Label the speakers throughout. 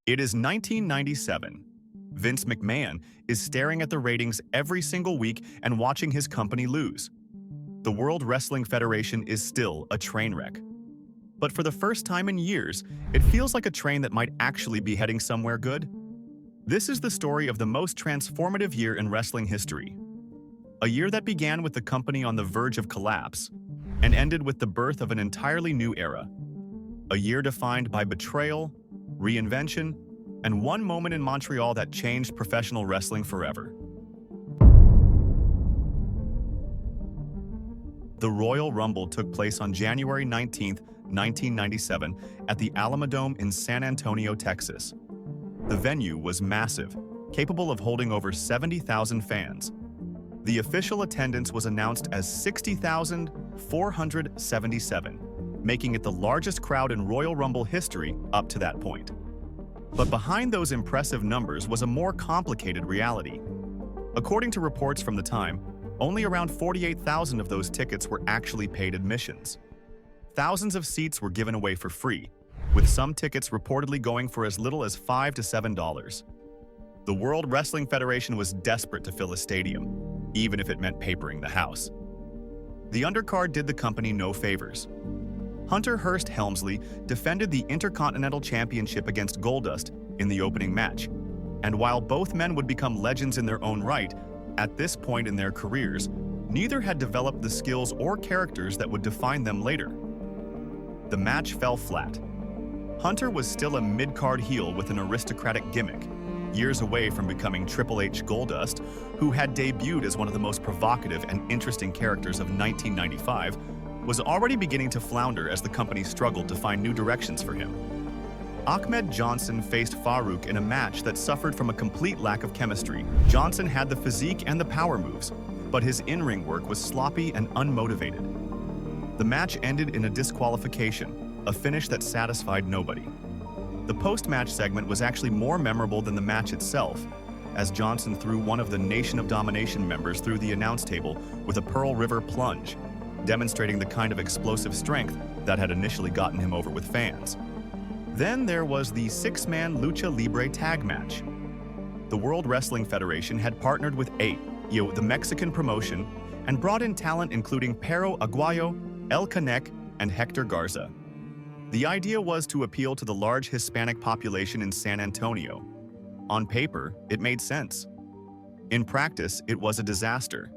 Speaker 1: It is 1997. Vince McMahon is staring at the ratings every single week and watching his company lose. The World Wrestling Federation is still a train wreck. But for the first time in years, it feels like a train that might actually be heading somewhere good. This is the story of the most transformative year in wrestling history. A year that began with the company on the verge of collapse and ended with the birth of an entirely new era. A year defined by betrayal, reinvention, and one moment in Montreal that changed professional wrestling forever. The Royal Rumble took place on January 19, 1997, at the Alamodome in San Antonio, Texas. The venue was massive, capable of holding over 70,000 fans. The official attendance was announced as 60,477, making it the largest crowd in Royal Rumble history up to that point. But behind those impressive numbers was a more complicated reality. According to reports from the time, only around 48,000 of those tickets were actually paid admissions. Thousands of seats were given away for free, with some tickets reportedly going for as little as $5 to $7. The World Wrestling Federation was desperate to fill a stadium, even if it meant papering the house. The undercard did the company no favors. Hearst Helmsley defended the Intercontinental Championship against Goldust in the opening match, and while both men would become legends in their own right, at this point in their careers, neither had developed the skills or characters that would define them later. The match fell flat. Hunter was still a mid-card heel with an aristocratic gimmick, years away from becoming Triple H Goldust, who had debuted as one of the most provocative and interesting characters of 1995, was already beginning to flounder as the company struggled to find new directions for him. Ahmed Johnson faced Farooq in a match that suffered from a complete lack of chemistry. Johnson had the physique and the power moves, but his in-ring work was sloppy and unmotivated. The match ended in a disqualification, a finish that satisfied nobody. The post-match segment was actually more memorable than the match itself, as Johnson threw one of the Nation of Domination members through the announce table with a Pearl River plunge, demonstrating the kind of explosive strength that had initially gotten him over with fans. Then there was the six-man Lucha Libre tag match. The World Wrestling Federation had partnered with AEW, the Mexican promotion, and brought in talent including Perro Aguayo, El Canek, and Hector Garza. The idea was to appeal to the large Hispanic population in San Antonio. On paper, it made sense. In practice, it was a disaster.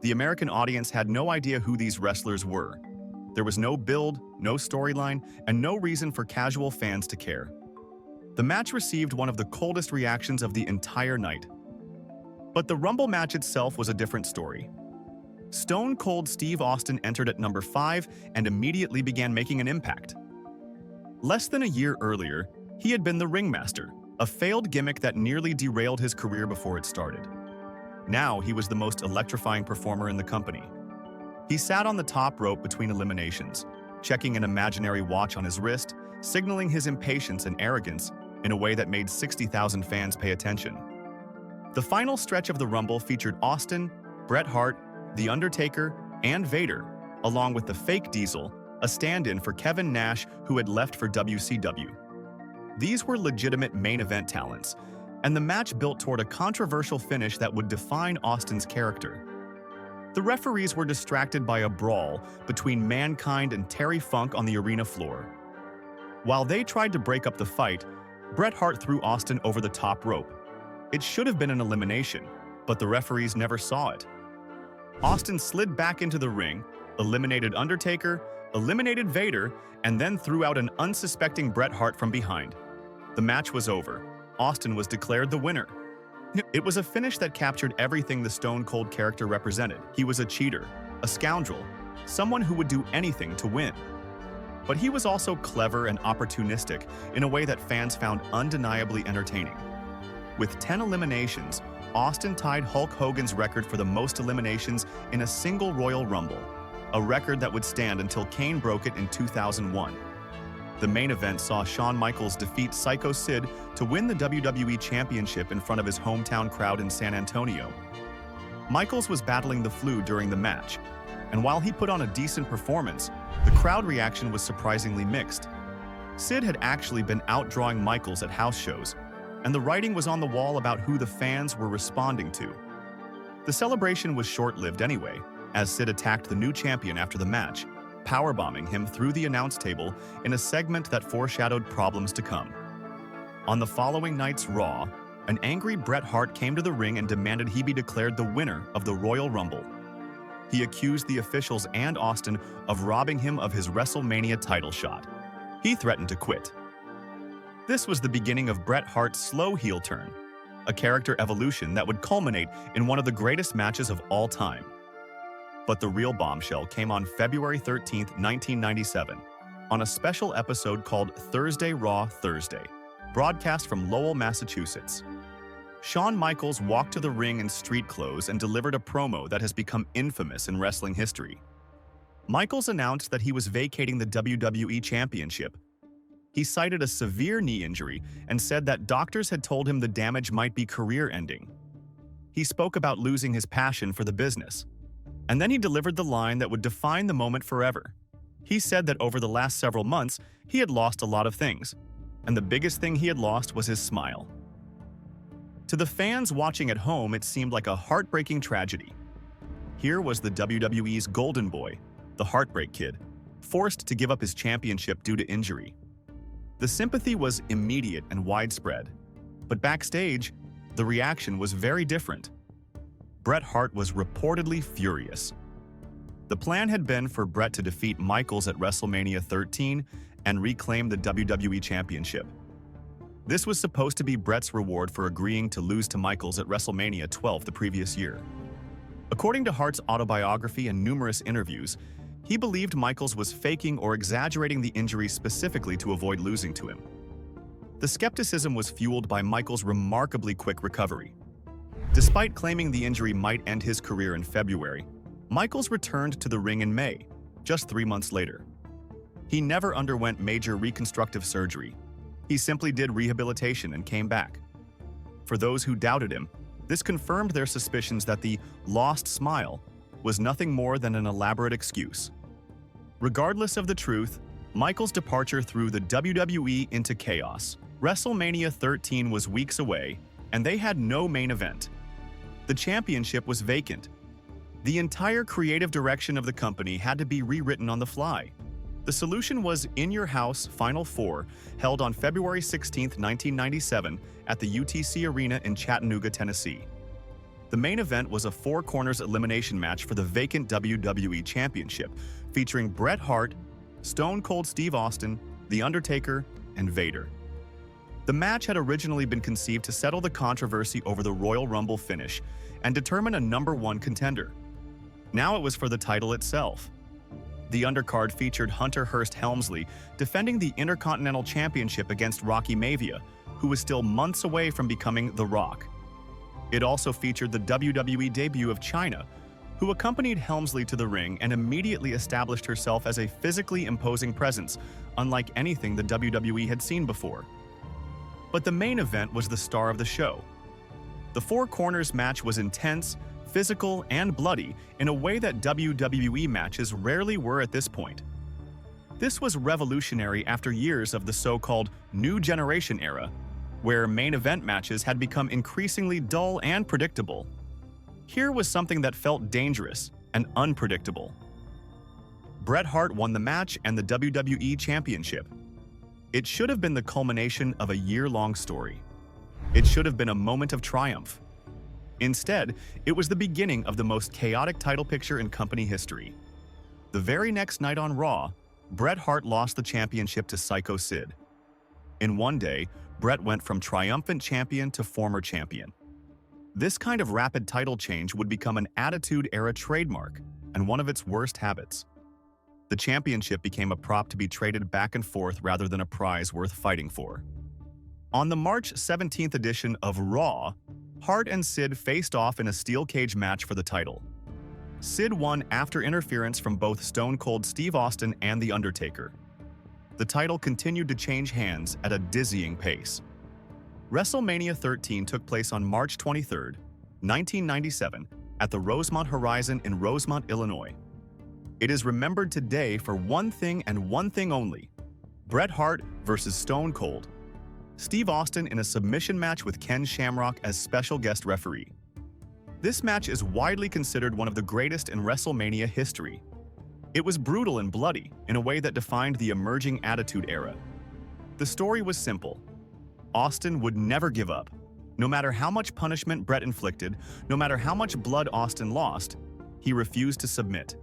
Speaker 1: The American audience had no idea who these wrestlers were. There was no build, no storyline, and no reason for casual fans to care. The match received one of the coldest reactions of the entire night. But the Rumble match itself was a different story. Stone Cold Steve Austin entered at number 5 and immediately began making an impact. Less than a year earlier, he had been the ringmaster, a failed gimmick that nearly derailed his career before it started. Now he was the most electrifying performer in the company. He sat on the top rope between eliminations, checking an imaginary watch on his wrist, signaling his impatience and arrogance in a way that made 60,000 fans pay attention. The final stretch of the Rumble featured Austin, Bret Hart, The Undertaker, and Vader, along with the fake Diesel, a stand-in for Kevin Nash who had left for WCW. These were legitimate main event talents, and the match built toward a controversial finish that would define Austin's character. The referees were distracted by a brawl between Mankind and Terry Funk on the arena floor. While they tried to break up the fight, Bret Hart threw Austin over the top rope. It should have been an elimination, but the referees never saw it. Austin slid back into the ring, eliminated Undertaker, eliminated Vader, and then threw out an unsuspecting Bret Hart from behind. The match was over. Austin was declared the winner. It was a finish that captured everything the Stone Cold character represented. He was a cheater, a scoundrel, someone who would do anything to win. But he was also clever and opportunistic in a way that fans found undeniably entertaining. With 10 eliminations, Austin tied Hulk Hogan's record for the most eliminations in a single Royal Rumble, a record that would stand until Kane broke it in 2001. The main event saw Shawn Michaels defeat Sycho Sid to win the WWE Championship in front of his hometown crowd in San Antonio. Michaels was battling the flu during the match, and while he put on a decent performance, the crowd reaction was surprisingly mixed. Sid had actually been outdrawing Michaels at house shows, and the writing was on the wall about who the fans were responding to. The celebration was short-lived anyway, as Sid attacked the new champion after the match, powerbombing him through the announce table in a segment that foreshadowed problems to come. On the following night's Raw, an angry Bret Hart came to the ring and demanded he be declared the winner of the Royal Rumble. He accused the officials and Austin of robbing him of his WrestleMania title shot. He threatened to quit. This was the beginning of Bret Hart's slow heel turn, a character evolution that would culminate in one of the greatest matches of all time. But the real bombshell came on February 13, 1997, on a special episode called Thursday Raw Thursday, broadcast from Lowell, Massachusetts. Shawn Michaels walked to the ring in street clothes and delivered a promo that has become infamous in wrestling history. Michaels announced that he was vacating the WWE Championship. He cited a severe knee injury and said that doctors had told him the damage might be career-ending. He spoke about losing his passion for the business. And then he delivered the line that would define the moment forever. He said that over the last several months, he had lost a lot of things, and the biggest thing he had lost was his smile. To the fans watching at home, it seemed like a heartbreaking tragedy. Here was the WWE's golden boy, the Heartbreak Kid, forced to give up his championship due to injury. The sympathy was immediate and widespread, but backstage, the reaction was very different. Bret Hart was reportedly furious. The plan had been for Bret to defeat Michaels at WrestleMania 13 and reclaim the WWE Championship. This was supposed to be Bret's reward for agreeing to lose to Michaels at WrestleMania 12 the previous year. According to Hart's autobiography and numerous interviews, he believed Michaels was faking or exaggerating the injury specifically to avoid losing to him. The skepticism was fueled by Michaels' remarkably quick recovery. Despite claiming the injury might end his career in February, Michaels returned to the ring in May, just 3 months later. He never underwent major reconstructive surgery. He simply did rehabilitation and came back. For those who doubted him, this confirmed their suspicions that the lost smile was nothing more than an elaborate excuse. Regardless of the truth, Michaels' departure threw the WWE into chaos. WrestleMania 13 was weeks away, and they had no main event. The championship was vacant. The entire creative direction of the company had to be rewritten on the fly. The solution was In Your House Final Four, held on February 16, 1997, at the UTC Arena in Chattanooga, Tennessee. The main event was a four corners elimination match for the vacant WWE Championship, featuring Bret Hart, Stone Cold Steve Austin, The Undertaker, and Vader. The match had originally been conceived to settle the controversy over the Royal Rumble finish and determine a #1 contender. Now it was for the title itself. The undercard featured Hearst Helmsley defending the Intercontinental Championship against Rocky Maivia, who was still months away from becoming The Rock. It also featured the WWE debut of Chyna, who accompanied Helmsley to the ring and immediately established herself as a physically imposing presence, unlike anything the WWE had seen before. But the main event was the star of the show. The Four Corners match was intense, physical, and bloody in a way that WWE matches rarely were at this point. This was revolutionary after years of the so-called New Generation era, where main event matches had become increasingly dull and predictable. Here was something that felt dangerous and unpredictable. Bret Hart won the match and the WWE Championship. It should have been the culmination of a year-long story. It should have been a moment of triumph. Instead, it was the beginning of the most chaotic title picture in company history. The very next night on Raw, Bret Hart lost the championship to Sycho Sid. In one day, Bret went from triumphant champion to former champion. This kind of rapid title change would become an Attitude Era trademark and one of its worst habits. The championship became a prop to be traded back and forth rather than a prize worth fighting for. On the March 17th edition of Raw, Hart and Sid faced off in a steel cage match for the title. Sid won after interference from both Stone Cold Steve Austin and The Undertaker. The title continued to change hands at a dizzying pace. WrestleMania 13 took place on March 23, 1997, at the Rosemont Horizon in Rosemont, Illinois. It is remembered today for one thing and one thing only: Bret Hart versus Stone Cold. Steve Austin in a submission match with Ken Shamrock as special guest referee. This match is widely considered one of the greatest in WrestleMania history. It was brutal and bloody in a way that defined the emerging Attitude Era. The story was simple. Austin would never give up. No matter how much punishment Bret inflicted, no matter how much blood Austin lost, he refused to submit.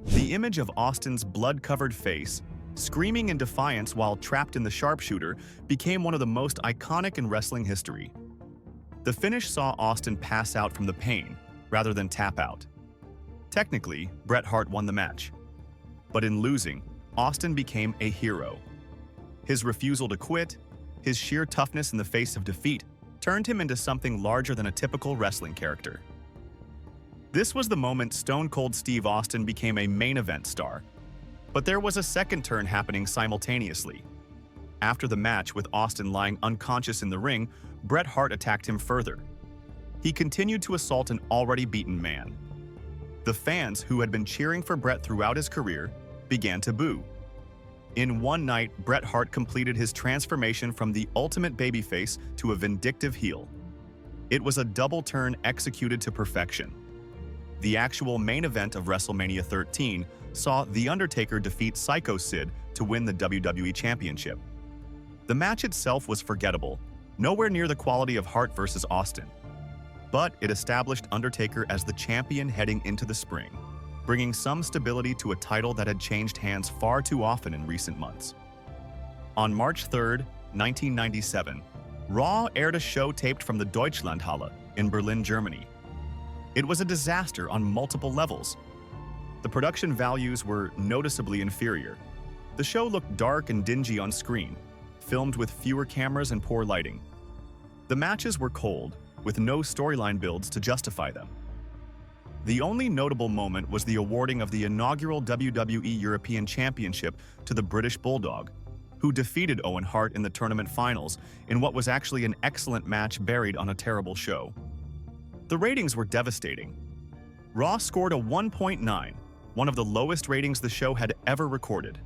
Speaker 1: The image of Austin's blood-covered face, screaming in defiance while trapped in the sharpshooter, became one of the most iconic in wrestling history. The finish saw Austin pass out from the pain, rather than tap out. Technically, Bret Hart won the match. But in losing, Austin became a hero. His refusal to quit, his sheer toughness in the face of defeat, turned him into something larger than a typical wrestling character. This was the moment Stone Cold Steve Austin became a main event star. But there was a second turn happening simultaneously. After the match, with Austin lying unconscious in the ring, Bret Hart attacked him further. He continued to assault an already beaten man. The fans, who had been cheering for Bret throughout his career, began to boo. In one night, Bret Hart completed his transformation from the ultimate babyface to a vindictive heel. It was a double turn executed to perfection. The actual main event of WrestleMania 13 saw The Undertaker defeat Sycho Sid to win the WWE Championship. The match itself was forgettable, nowhere near the quality of Hart versus Austin. But it established Undertaker as the champion heading into the spring, bringing some stability to a title that had changed hands far too often in recent months. On March 3, 1997, Raw aired a show taped from the Deutschlandhalle in Berlin, Germany. It was a disaster on multiple levels. The production values were noticeably inferior. The show looked dark and dingy on screen, filmed with fewer cameras and poor lighting. The matches were cold, with no storyline builds to justify them. The only notable moment was the awarding of the inaugural WWE European Championship to the British Bulldog, who defeated Owen Hart in the tournament finals in what was actually an excellent match buried on a terrible show. The ratings were devastating. Raw scored a 1.9, one of the lowest ratings the show had ever recorded.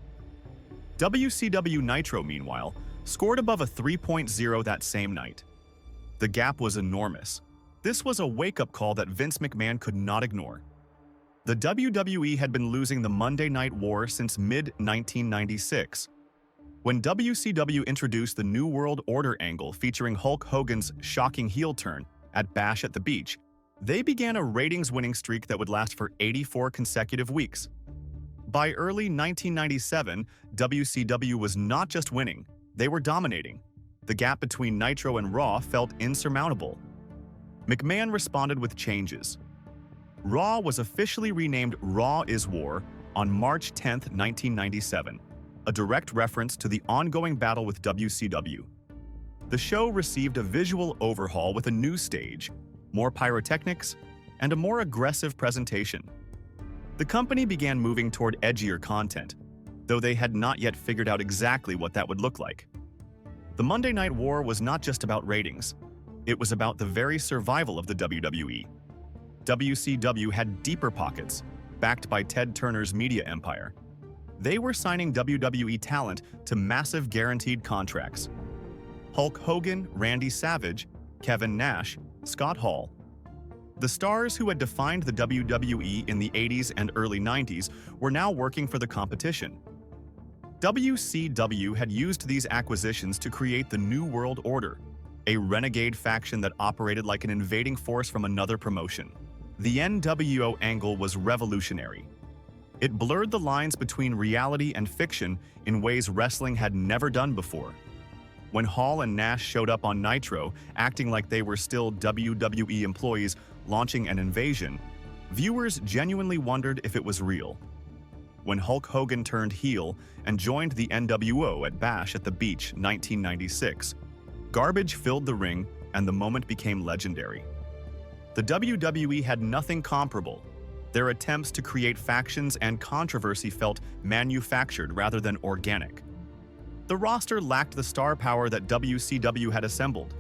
Speaker 1: WCW Nitro, meanwhile, scored above a 3.0 that same night. The gap was enormous. This was a wake-up call that Vince McMahon could not ignore. The WWE had been losing the Monday Night War since mid-1996. When WCW introduced the New World Order angle featuring Hulk Hogan's shocking heel turn at Bash at the Beach, they began a ratings-winning streak that would last for 84 consecutive weeks. By early 1997, WCW was not just winning, they were dominating. The gap between Nitro and Raw felt insurmountable. McMahon responded with changes. Raw was officially renamed Raw is War on March 10, 1997, a direct reference to the ongoing battle with WCW. The show received a visual overhaul with a new stage, more pyrotechnics, and a more aggressive presentation. The company began moving toward edgier content, though they had not yet figured out exactly what that would look like. The Monday Night War was not just about ratings. It was about the very survival of the WWE. WCW had deeper pockets, backed by Ted Turner's media empire. They were signing WWE talent to massive guaranteed contracts. Hulk Hogan, Randy Savage, Kevin Nash, Scott Hall. The stars who had defined the WWE in the 80s and early 90s were now working for the competition. WCW had used these acquisitions to create the New World Order, a renegade faction that operated like an invading force from another promotion. The NWO angle was revolutionary. It blurred the lines between reality and fiction in ways wrestling had never done before. When Hall and Nash showed up on Nitro, acting like they were still WWE employees launching an invasion, viewers genuinely wondered if it was real. When Hulk Hogan turned heel and joined the NWO at Bash at the Beach 1996, garbage filled the ring and the moment became legendary. The WWE had nothing comparable. Their attempts to create factions and controversy felt manufactured rather than organic. The roster lacked the star power that WCW had assembled,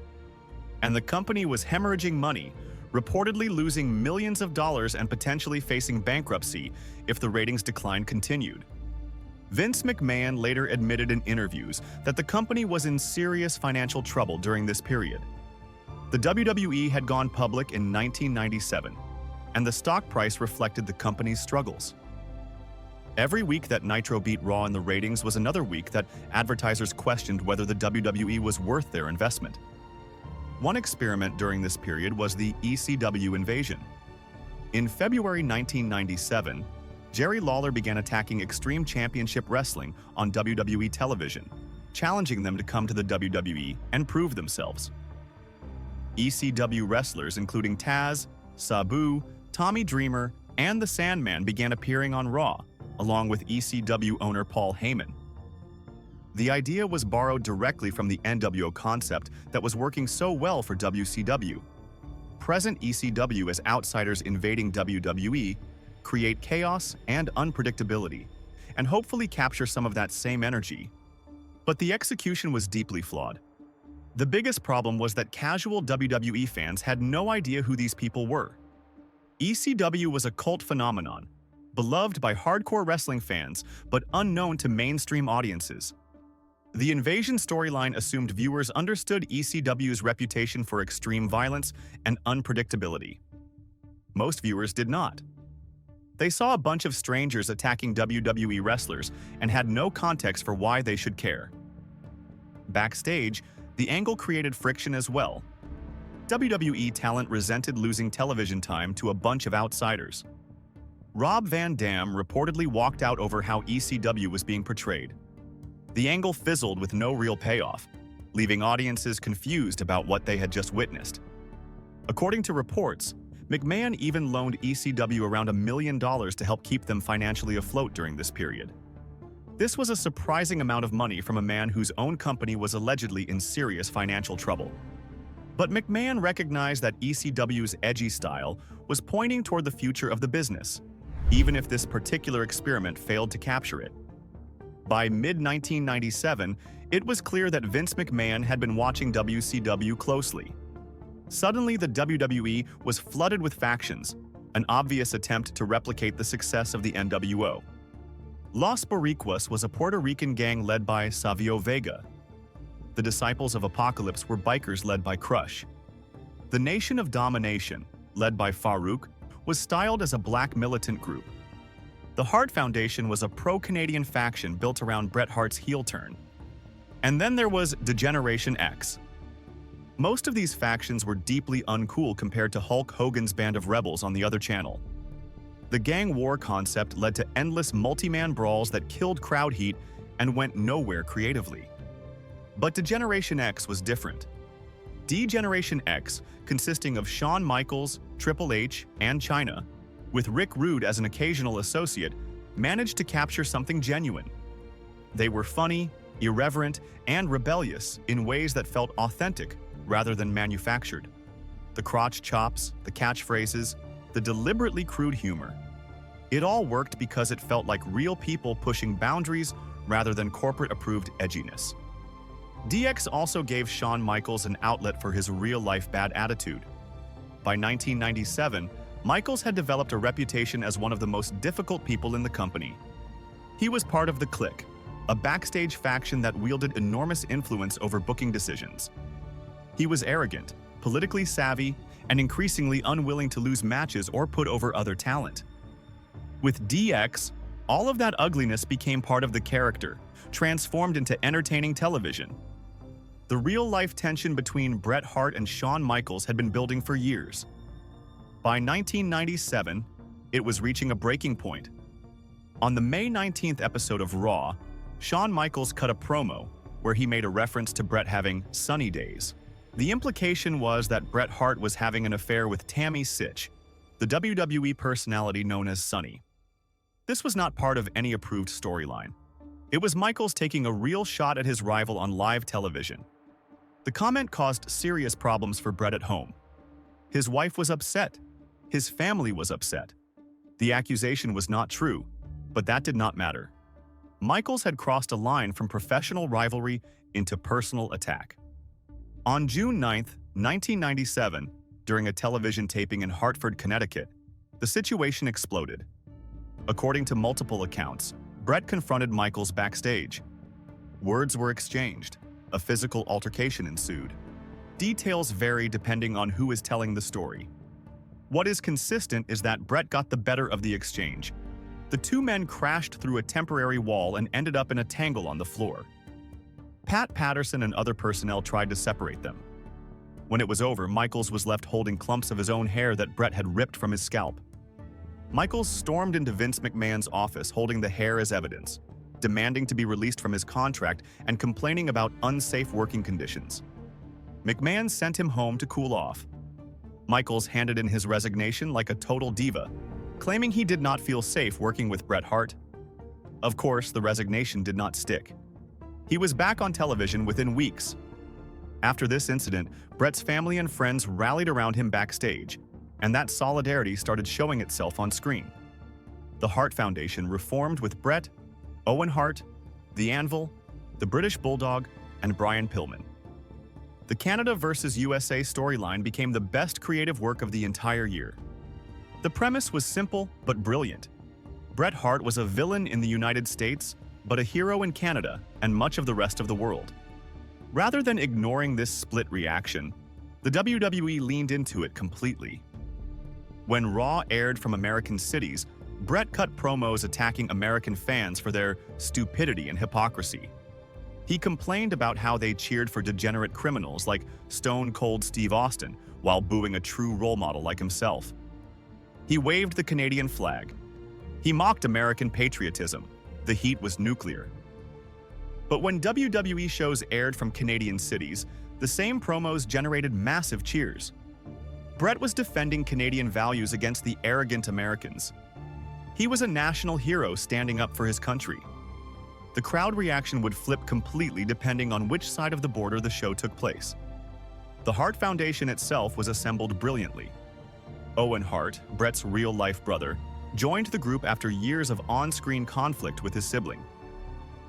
Speaker 1: and the company was hemorrhaging money, reportedly losing millions of dollars and potentially facing bankruptcy if the ratings decline continued. Vince McMahon later admitted in interviews that the company was in serious financial trouble during this period. The WWE had gone public in 1997, and the stock price reflected the company's struggles. Every week that Nitro beat Raw in the ratings was another week that advertisers questioned whether the WWE was worth their investment. One experiment during this period was the ECW invasion. In February 1997, Jerry Lawler began attacking Extreme Championship Wrestling on WWE television, challenging them to come to the WWE and prove themselves. ECW wrestlers including Taz, Sabu, Tommy Dreamer, and the Sandman began appearing on Raw, along with ECW owner Paul Heyman. The idea was borrowed directly from the NWO concept that was working so well for WCW. Present ECW as outsiders invading WWE, create chaos and unpredictability, and hopefully capture some of that same energy. But the execution was deeply flawed. The biggest problem was that casual WWE fans had no idea who these people were. ECW was a cult phenomenon, beloved by hardcore wrestling fans but unknown to mainstream audiences. The invasion storyline assumed viewers understood ECW's reputation for extreme violence and unpredictability. Most viewers did not. They saw a bunch of strangers attacking WWE wrestlers and had no context for why they should care. Backstage, the angle created friction as well. WWE talent resented losing television time to a bunch of outsiders. Rob Van Dam reportedly walked out over how ECW was being portrayed. The angle fizzled with no real payoff, leaving audiences confused about what they had just witnessed. According to reports, McMahon even loaned ECW around $1 million to help keep them financially afloat during this period. This was a surprising amount of money from a man whose own company was allegedly in serious financial trouble. But McMahon recognized that ECW's edgy style was pointing toward the future of the business, even if this particular experiment failed to capture it. By mid-1997, it was clear that Vince McMahon had been watching WCW closely. Suddenly, the WWE was flooded with factions, an obvious attempt to replicate the success of the NWO. Los Boricuas was a Puerto Rican gang led by Savio Vega. The Disciples of Apocalypse were bikers led by Crush. The Nation of Domination, led by Farooq, was styled as a black militant group. The Hart Foundation was a pro-Canadian faction built around Bret Hart's heel turn. And then there was Degeneration X. Most of these factions were deeply uncool compared to Hulk Hogan's band of rebels on the other channel. The gang war concept led to endless multi-man brawls that killed crowd heat and went nowhere creatively. But Degeneration X was different. Degeneration X, consisting of Shawn Michaels, Triple H, and Chyna, with Rick Rude as an occasional associate, managed to capture something genuine. They were funny, irreverent, and rebellious in ways that felt authentic rather than manufactured. The crotch chops, the catchphrases, the deliberately crude humor. It all worked because it felt like real people pushing boundaries rather than corporate-approved edginess. DX also gave Shawn Michaels an outlet for his real-life bad attitude. By 1997, Michaels had developed a reputation as one of the most difficult people in the company. He was part of the Clique, a backstage faction that wielded enormous influence over booking decisions. He was arrogant, politically savvy, and increasingly unwilling to lose matches or put over other talent. With DX, all of that ugliness became part of the character, transformed into entertaining television. The real-life tension between Bret Hart and Shawn Michaels had been building for years. By 1997, it was reaching a breaking point. On the May 19th episode of Raw, Shawn Michaels cut a promo where he made a reference to Bret having sunny days. The implication was that Bret Hart was having an affair with Tammy Sytch, the WWE personality known as Sunny. This was not part of any approved storyline. It was Michaels taking a real shot at his rival on live television. The comment caused serious problems for Bret at home. His wife was upset. His family was upset. The accusation was not true, but that did not matter. Michaels had crossed a line from professional rivalry into personal attack. On June 9, 1997, during a television taping in Hartford, Connecticut, the situation exploded. According to multiple accounts, Bret confronted Michaels backstage. Words were exchanged. A physical altercation ensued. Details vary depending on who is telling the story. What is consistent is that Bret got the better of the exchange. The two men crashed through a temporary wall and ended up in a tangle on the floor. Pat Patterson and other personnel tried to separate them. When it was over, Michaels was left holding clumps of his own hair that Bret had ripped from his scalp. Michaels stormed into Vince McMahon's office holding the hair as evidence, demanding to be released from his contract and complaining about unsafe working conditions. McMahon sent him home to cool off. Michaels handed in his resignation like a total diva, claiming he did not feel safe working with Bret Hart. Of course, the resignation did not stick. He was back on television within weeks. After this incident, Bret's family and friends rallied around him backstage, and that solidarity started showing itself on screen. The Hart Foundation reformed with Bret, Owen Hart, The Anvil, the British Bulldog, and Brian Pillman. The Canada vs. USA storyline became the best creative work of the entire year. The premise was simple but brilliant. Bret Hart was a villain in the United States, but a hero in Canada and much of the rest of the world. Rather than ignoring this split reaction, the WWE leaned into it completely. When Raw aired from American cities, Bret cut promos attacking American fans for their stupidity and hypocrisy. He complained about how they cheered for degenerate criminals like Stone Cold Steve Austin while booing a true role model like himself. He waved the Canadian flag. He mocked American patriotism. The heat was nuclear. But when WWE shows aired from Canadian cities, the same promos generated massive cheers. Bret was defending Canadian values against the arrogant Americans. He was a national hero standing up for his country. The crowd reaction would flip completely depending on which side of the border the show took place. The Hart Foundation itself was assembled brilliantly. Owen Hart, Bret's real-life brother, joined the group after years of on-screen conflict with his sibling.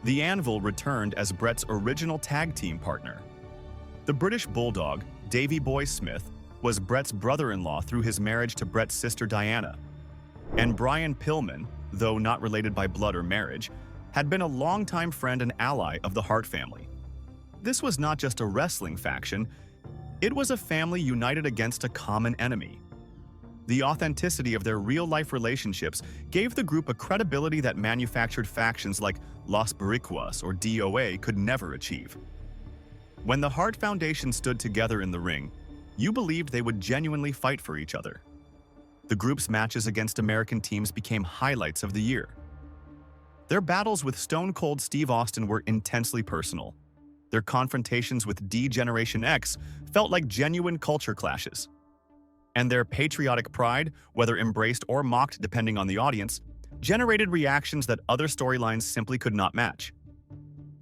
Speaker 1: The Anvil returned as Bret's original tag team partner. The British Bulldog, Davey Boy Smith, was Bret's brother-in-law through his marriage to Bret's sister Diana. And Brian Pillman, though not related by blood or marriage, had been a longtime friend and ally of the Hart family. This was not just a wrestling faction, it was a family united against a common enemy. The authenticity of their real-life relationships gave the group a credibility that manufactured factions like Los Boricuas or DOA could never achieve. When the Hart Foundation stood together in the ring, you believed they would genuinely fight for each other. The group's matches against American teams became highlights of the year. Their battles with Stone Cold Steve Austin were intensely personal. Their confrontations with Degeneration X felt like genuine culture clashes. And their patriotic pride, whether embraced or mocked depending on the audience, generated reactions that other storylines simply could not match.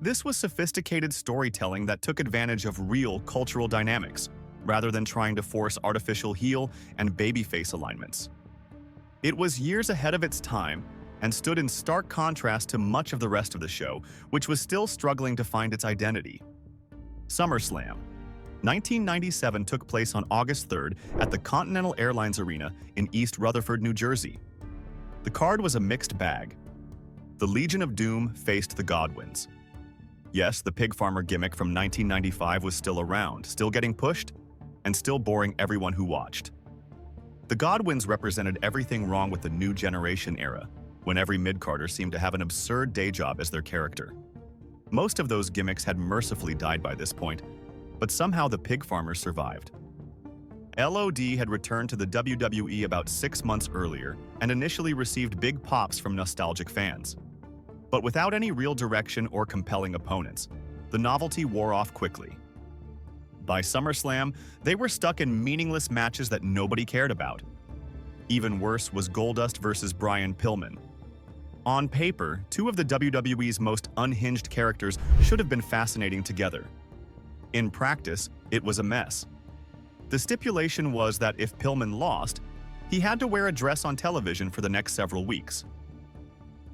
Speaker 1: This was sophisticated storytelling that took advantage of real cultural dynamics, rather than trying to force artificial heel and babyface alignments. It was years ahead of its time and stood in stark contrast to much of the rest of the show, which was still struggling to find its identity. SummerSlam 1997 took place on August 3rd at the Continental Airlines Arena in East Rutherford, New Jersey. The card was a mixed bag. The Legion of Doom faced the Godwins. Yes, the pig farmer gimmick from 1995 was still around, still getting pushed, and still boring everyone who watched. The Godwins represented everything wrong with the new generation era, when every mid-carder seemed to have an absurd day job as their character. Most of those gimmicks had mercifully died by this point, but somehow the pig farmers survived. LOD had returned to the WWE about 6 months earlier and initially received big pops from nostalgic fans. But without any real direction or compelling opponents, the novelty wore off quickly. By SummerSlam, they were stuck in meaningless matches that nobody cared about. Even worse was Goldust versus Brian Pillman. On paper, two of the WWE's most unhinged characters should have been fascinating together. In practice, it was a mess. The stipulation was that if Pillman lost, he had to wear a dress on television for the next several weeks.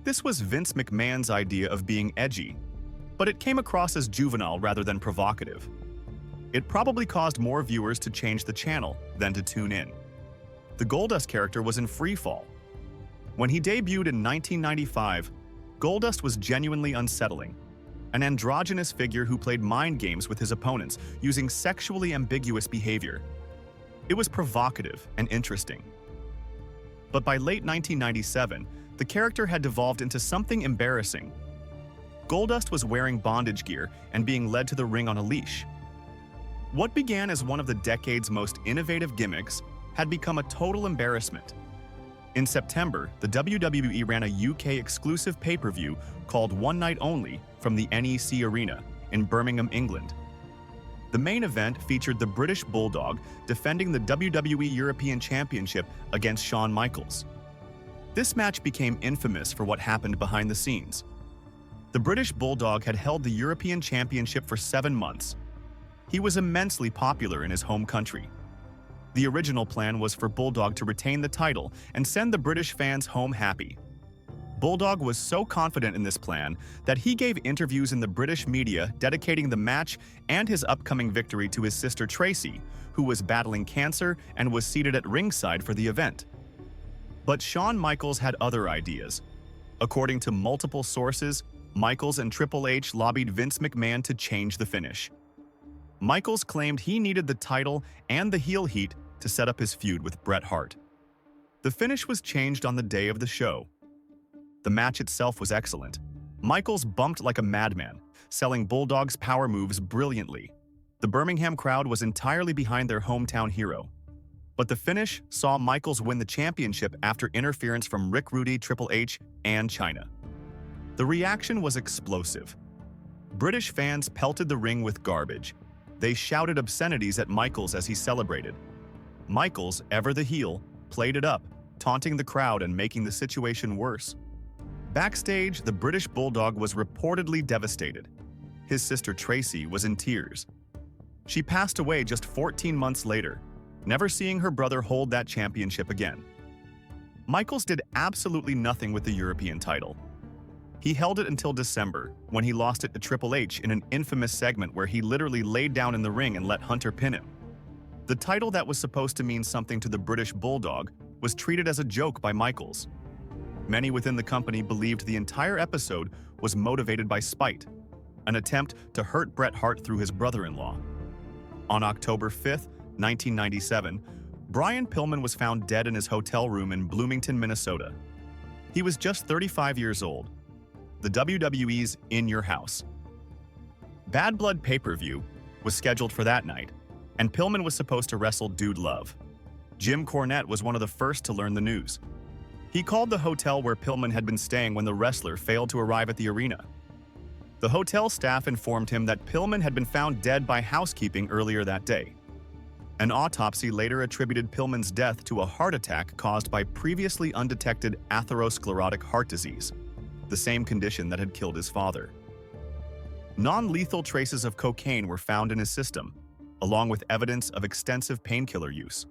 Speaker 1: This was Vince McMahon's idea of being edgy, but it came across as juvenile rather than provocative. It probably caused more viewers to change the channel than to tune in. The Goldust character was in free fall. When he debuted in 1995, Goldust was genuinely unsettling, an androgynous figure who played mind games with his opponents using sexually ambiguous behavior. It was provocative and interesting. But by late 1997, the character had devolved into something embarrassing. Goldust was wearing bondage gear and being led to the ring on a leash. What began as one of the decade's most innovative gimmicks had become a total embarrassment. In September, the WWE ran a UK-exclusive pay-per-view called One Night Only from the NEC Arena in Birmingham, England. The main event featured the British Bulldog defending the WWE European Championship against Shawn Michaels. This match became infamous for what happened behind the scenes. The British Bulldog had held the European Championship for 7 months. He was immensely popular in his home country. The original plan was for Bulldog to retain the title and send the British fans home happy. Bulldog was so confident in this plan that he gave interviews in the British media dedicating the match and his upcoming victory to his sister Tracy, who was battling cancer and was seated at ringside for the event. But Shawn Michaels had other ideas. According to multiple sources, Michaels and Triple H lobbied Vince McMahon to change the finish. Michaels claimed he needed the title and the heel heat to set up his feud with Bret Hart. The finish was changed on the day of the show. The match itself was excellent. Michaels bumped like a madman, selling Bulldog's power moves brilliantly. The Birmingham crowd was entirely behind their hometown hero. But the finish saw Michaels win the championship after interference from Rick Rude, Triple H, and Chyna. The reaction was explosive. British fans pelted the ring with garbage. They shouted obscenities at Michaels as he celebrated. Michaels, ever the heel, played it up, taunting the crowd and making the situation worse. Backstage, the British Bulldog was reportedly devastated. His sister Tracy was in tears. She passed away just 14 months later, never seeing her brother hold that championship again. Michaels did absolutely nothing with the European title. He held it until December, when he lost it to Triple H in an infamous segment where he literally laid down in the ring and let Hunter pin him. The title that was supposed to mean something to the British Bulldog was treated as a joke by Michaels. Many within the company believed the entire episode was motivated by spite, an attempt to hurt Bret Hart through his brother-in-law. On October 5, 1997, Brian Pillman was found dead in his hotel room in Bloomington, Minnesota. He was just 35 years old. The WWE's In Your House. Bad Blood pay-per-view was scheduled for that night, and Pillman was supposed to wrestle Dude Love. Jim Cornette was one of the first to learn the news. He called the hotel where Pillman had been staying when the wrestler failed to arrive at the arena. The hotel staff informed him that Pillman had been found dead by housekeeping earlier that day. An autopsy later attributed Pillman's death to a heart attack caused by previously undetected atherosclerotic heart disease, the same condition that had killed his father. Non-lethal traces of cocaine were found in his system, along with evidence of extensive painkiller use.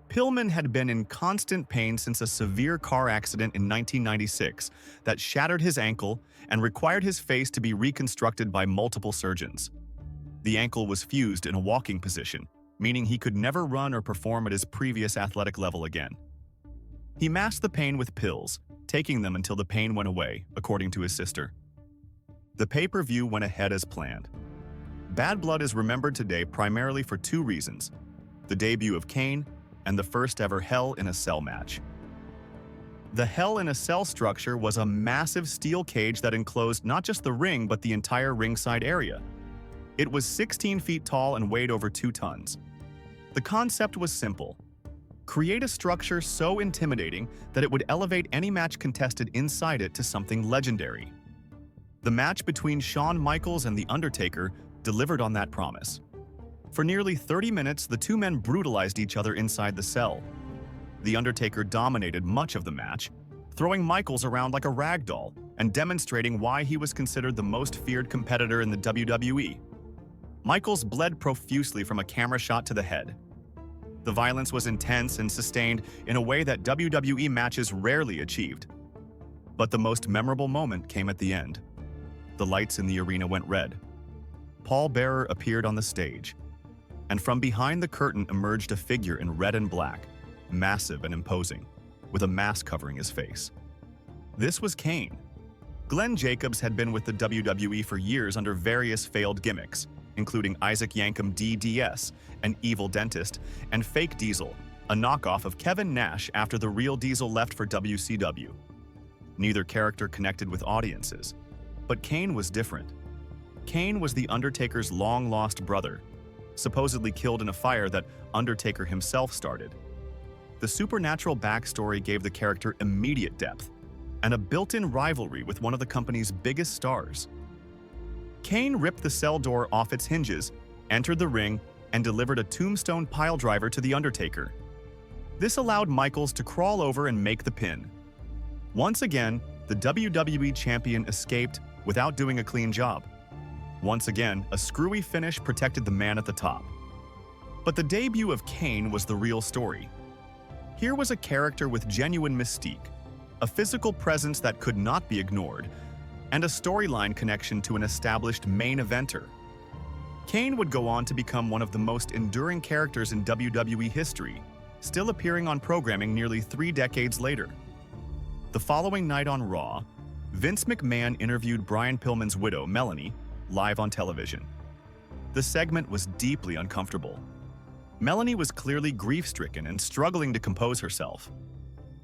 Speaker 1: Pillman had been in constant pain since a severe car accident in 1996 that shattered his ankle and required his face to be reconstructed by multiple surgeons. The ankle was fused in a walking position, meaning he could never run or perform at his previous athletic level again. He masked the pain with pills, taking them until the pain went away, according to his sister. The pay-per-view went ahead as planned. Bad Blood is remembered today primarily for 2 reasons: the debut of Kane and the first ever Hell in a Cell match. The Hell in a Cell structure was a massive steel cage that enclosed not just the ring but the entire ringside area. It was 16 feet tall and weighed over 2 tons. The concept was simple: create a structure so intimidating that it would elevate any match contested inside it to something legendary. The match between Shawn Michaels and The Undertaker delivered on that promise. For nearly 30 minutes, the 2 men brutalized each other inside the cell. The Undertaker dominated much of the match, throwing Michaels around like a rag doll and demonstrating why he was considered the most feared competitor in the WWE. Michaels bled profusely from a camera shot to the head. The violence was intense and sustained in a way that WWE matches rarely achieved. But the most memorable moment came at the end. The lights in the arena went red. Paul Bearer appeared on the stage, and from behind the curtain emerged a figure in red and black, massive and imposing, with a mask covering his face. This was Kane, Glenn Jacobs had been with the WWE for years under various failed gimmicks, including Isaac Yankem DDS, an evil dentist, and Fake Diesel, a knockoff of Kevin Nash after the real Diesel left for WCW. Neither character connected with audiences, but Kane was different. Kane was the Undertaker's long-lost brother, supposedly killed in a fire that Undertaker himself started. The supernatural backstory gave the character immediate depth and a built-in rivalry with one of the company's biggest stars. Kane ripped the cell door off its hinges, entered the ring, and delivered a tombstone piledriver to The Undertaker. This allowed Michaels to crawl over and make the pin. Once again, the WWE champion escaped without doing a clean job. Once again, a screwy finish protected the man at the top. But the debut of Kane was the real story. Here was a character with genuine mystique, a physical presence that could not be ignored, and a storyline connection to an established main eventer. Kane would go on to become one of the most enduring characters in WWE history, still appearing on programming nearly 3 decades later. The following night on Raw, Vince McMahon interviewed Brian Pillman's widow, Melanie, live on television. The segment was deeply uncomfortable. Melanie was clearly grief-stricken and struggling to compose herself.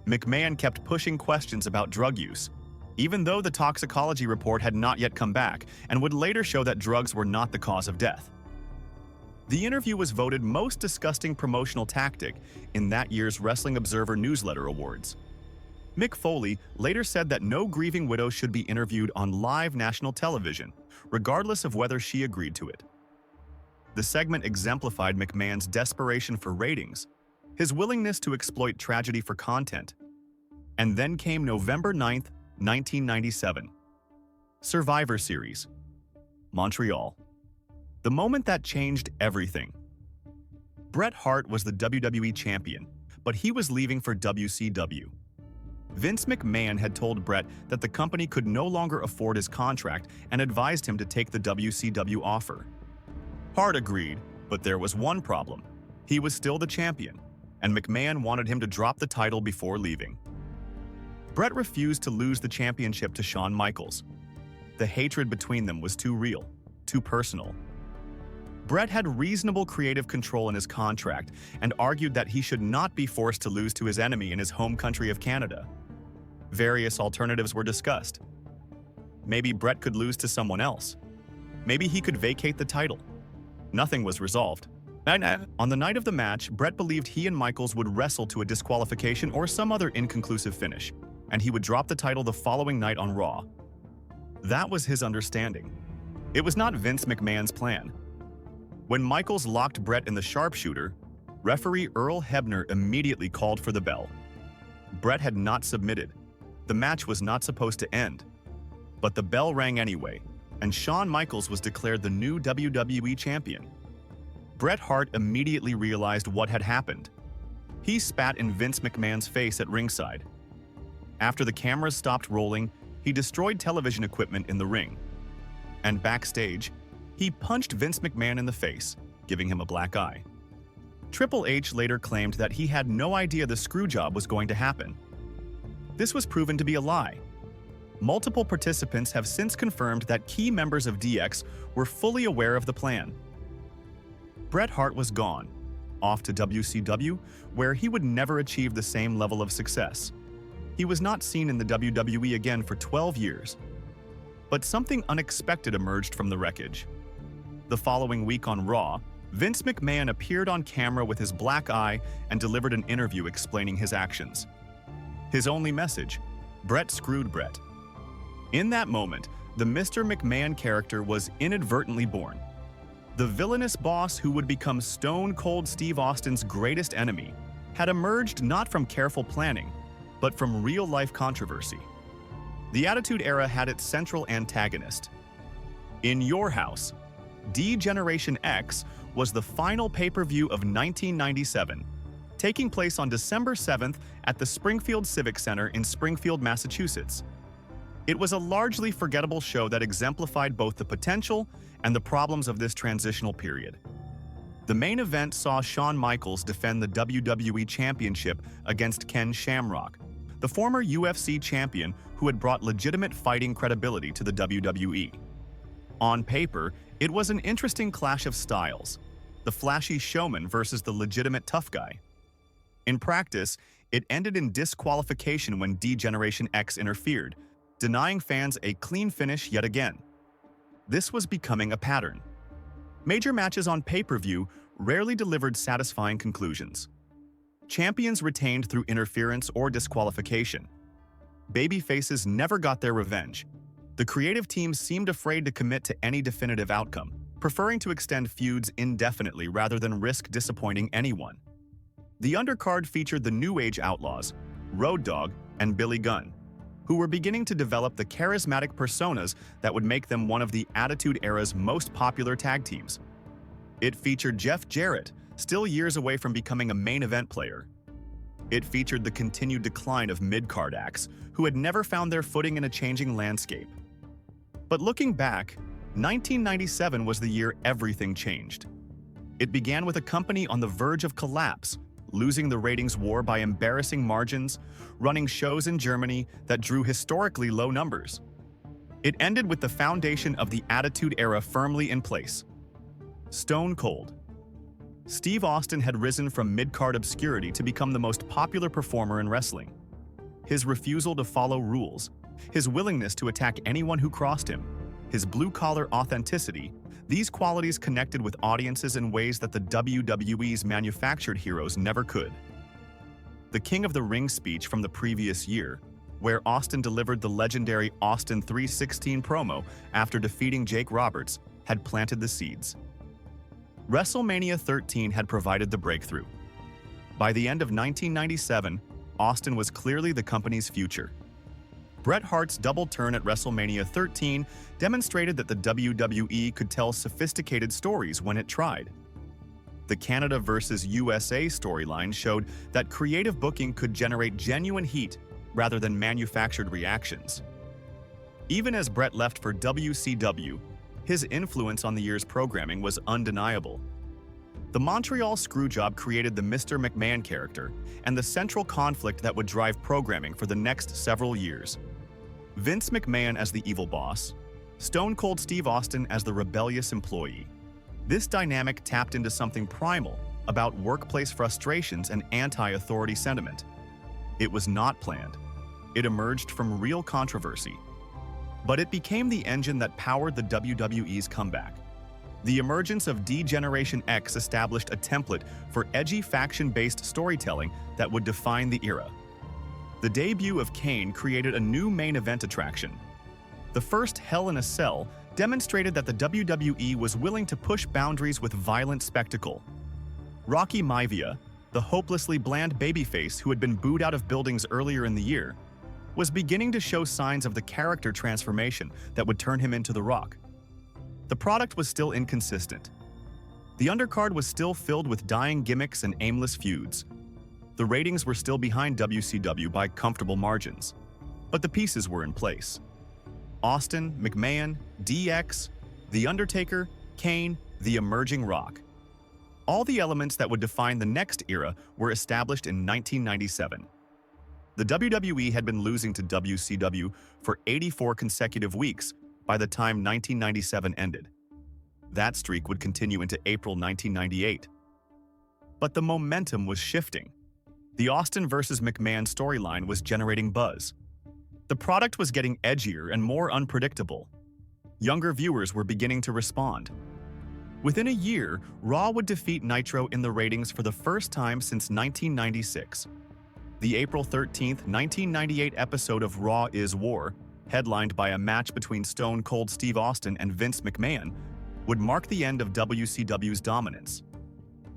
Speaker 1: McMahon kept pushing questions about drug use, even though the toxicology report had not yet come back and would later show that drugs were not the cause of death. The interview was voted most disgusting promotional tactic in that year's Wrestling Observer Newsletter Awards. Mick Foley later said that no grieving widow should be interviewed on live national television, regardless of whether she agreed to it. The segment exemplified McMahon's desperation for ratings, his willingness to exploit tragedy for content. And then came November 9th, 1997. Survivor Series. Montreal. The moment that changed everything. Bret Hart was the WWE champion, but he was leaving for WCW. Vince McMahon had told Bret that the company could no longer afford his contract and advised him to take the WCW offer. Hart agreed, but there was one problem. He was still the champion, and McMahon wanted him to drop the title before leaving. Bret refused to lose the championship to Shawn Michaels. The hatred between them was too real, too personal. Bret had reasonable creative control in his contract and argued that he should not be forced to lose to his enemy in his home country of Canada. Various alternatives were discussed. Maybe Bret could lose to someone else. Maybe he could vacate the title. Nothing was resolved. On the night of the match, Bret believed he and Michaels would wrestle to a disqualification or some other inconclusive finish, and he would drop the title the following night on Raw. That was his understanding. It was not Vince McMahon's plan. When Michaels locked Bret in the sharpshooter, referee Earl Hebner immediately called for the bell. Bret had not submitted. The match was not supposed to end. But the bell rang anyway, and Shawn Michaels was declared the new WWE champion. Bret Hart immediately realized what had happened. He spat in Vince McMahon's face at ringside. After the cameras stopped rolling, he destroyed television equipment in the ring. And backstage, he punched Vince McMahon in the face, giving him a black eye. Triple H later claimed that he had no idea the Screwjob was going to happen. This was proven to be a lie. Multiple participants have since confirmed that key members of DX were fully aware of the plan. Bret Hart was gone, off to WCW, where he would never achieve the same level of success. He was not seen in the WWE again for 12 years. But something unexpected emerged from the wreckage. The following week on Raw, Vince McMahon appeared on camera with his black eye and delivered an interview explaining his actions. His only message: Bret screwed Bret. In that moment, the Mr. McMahon character was inadvertently born. The villainous boss who would become Stone Cold Steve Austin's greatest enemy had emerged not from careful planning, but from real-life controversy. The Attitude Era had its central antagonist. In Your House, Degeneration X was the final pay-per-view of 1997, taking place on December 7th at the Springfield Civic Center in Springfield, Massachusetts. It was a largely forgettable show that exemplified both the potential and the problems of this transitional period. The main event saw Shawn Michaels defend the WWE Championship against Ken Shamrock, the former UFC champion who had brought legitimate fighting credibility to the WWE. On paper, it was an interesting clash of styles, the flashy showman versus the legitimate tough guy. In practice, it ended in disqualification when Degeneration X interfered, denying fans a clean finish yet again. This was becoming a pattern. Major matches on pay-per-view rarely delivered satisfying conclusions. Champions retained through interference or disqualification. Babyfaces never got their revenge. The creative team seemed afraid to commit to any definitive outcome, preferring to extend feuds indefinitely rather than risk disappointing anyone. The undercard featured the New Age Outlaws, Road Dogg, and Billy Gunn, who were beginning to develop the charismatic personas that would make them one of the Attitude Era's most popular tag teams. It featured Jeff Jarrett, still years away from becoming a main event player. It featured the continued decline of mid-card acts, who had never found their footing in a changing landscape. But looking back, 1997 was the year everything changed. It began with a company on the verge of collapse, losing the ratings war by embarrassing margins, running shows in Germany that drew historically low numbers. It ended with the foundation of the Attitude Era firmly in place. Stone Cold. Steve Austin had risen from mid-card obscurity to become the most popular performer in wrestling. His refusal to follow rules, his willingness to attack anyone who crossed him, his blue-collar authenticity, these qualities connected with audiences in ways that the WWE's manufactured heroes never could. The King of the Ring speech from the previous year, where Austin delivered the legendary Austin 3:16 promo after defeating Jake Roberts, had planted the seeds. WrestleMania 13 had provided the breakthrough. By the end of 1997, Austin was clearly the company's future. Bret Hart's double turn at WrestleMania 13 demonstrated that the WWE could tell sophisticated stories when it tried. The Canada versus USA storyline showed that creative booking could generate genuine heat rather than manufactured reactions. Even as Bret left for WCW, his influence on the year's programming was undeniable. The Montreal Screwjob created the Mr. McMahon character and the central conflict that would drive programming for the next several years. Vince McMahon as the evil boss, Stone Cold Steve Austin as the rebellious employee. This dynamic tapped into something primal about workplace frustrations and anti-authority sentiment. It was not planned. It emerged from real controversy. But it became the engine that powered the WWE's comeback. The emergence of Degeneration X established a template for edgy faction-based storytelling that would define the era. The debut of Kane created a new main event attraction. The first Hell in a Cell demonstrated that the WWE was willing to push boundaries with violent spectacle. Rocky Maivia, the hopelessly bland babyface who had been booed out of buildings earlier in the year, was beginning to show signs of the character transformation that would turn him into The Rock. The product was still inconsistent. The undercard was still filled with dying gimmicks and aimless feuds. The ratings were still behind WCW by comfortable margins, but the pieces were in place. Austin, McMahon, DX, The Undertaker, Kane, the emerging Rock. All the elements that would define the next era were established in 1997. The WWE had been losing to WCW for 84 consecutive weeks by the time 1997 ended. That streak would continue into April 1998. But the momentum was shifting. The Austin versus McMahon storyline was generating buzz. The product was getting edgier and more unpredictable. Younger viewers were beginning to respond. Within a year, Raw would defeat Nitro in the ratings for the first time since 1996. The April 13, 1998 episode of Raw is War, headlined by a match between Stone Cold Steve Austin and Vince McMahon, would mark the end of WCW's dominance.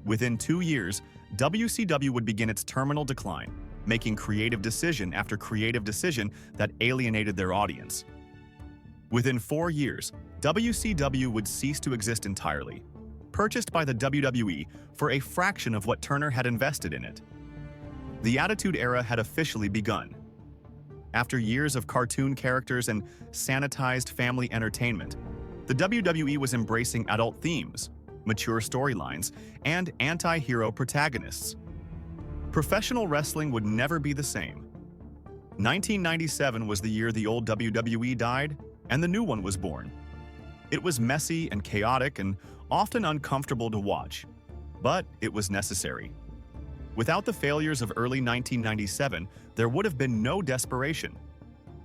Speaker 1: Within 2 years, WCW would begin its terminal decline, making creative decision after creative decision that alienated their audience. Within 4 years, WCW would cease to exist entirely, purchased by the WWE for a fraction of what Turner had invested in it. The Attitude Era had officially begun. After years of cartoon characters and sanitized family entertainment, the WWE was embracing adult themes, mature storylines, and anti-hero protagonists. Professional wrestling would never be the same. 1997 was the year the old WWE died and the new one was born. It was messy and chaotic and often uncomfortable to watch, but it was necessary. Without the failures of early 1997, there would have been no desperation.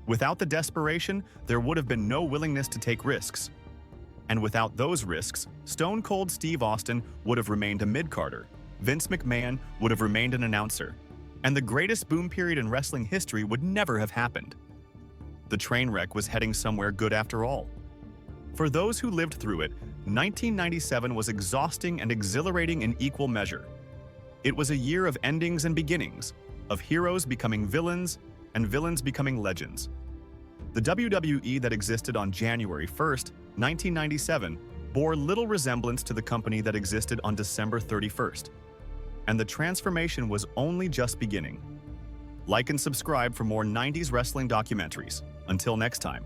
Speaker 1: Without the desperation, there would have been no willingness to take risks. And without those risks, Stone Cold Steve Austin would have remained a mid-carder, Vince McMahon would have remained an announcer, and the greatest boom period in wrestling history would never have happened. The train wreck was heading somewhere good after all. For those who lived through it, 1997 was exhausting and exhilarating in equal measure. It was a year of endings and beginnings, of heroes becoming villains and villains becoming legends. The WWE that existed on January 1st, 1997, bore little resemblance to the company that existed on December 31st. And the transformation was only just beginning. Like and subscribe for more 90s wrestling documentaries. Until next time.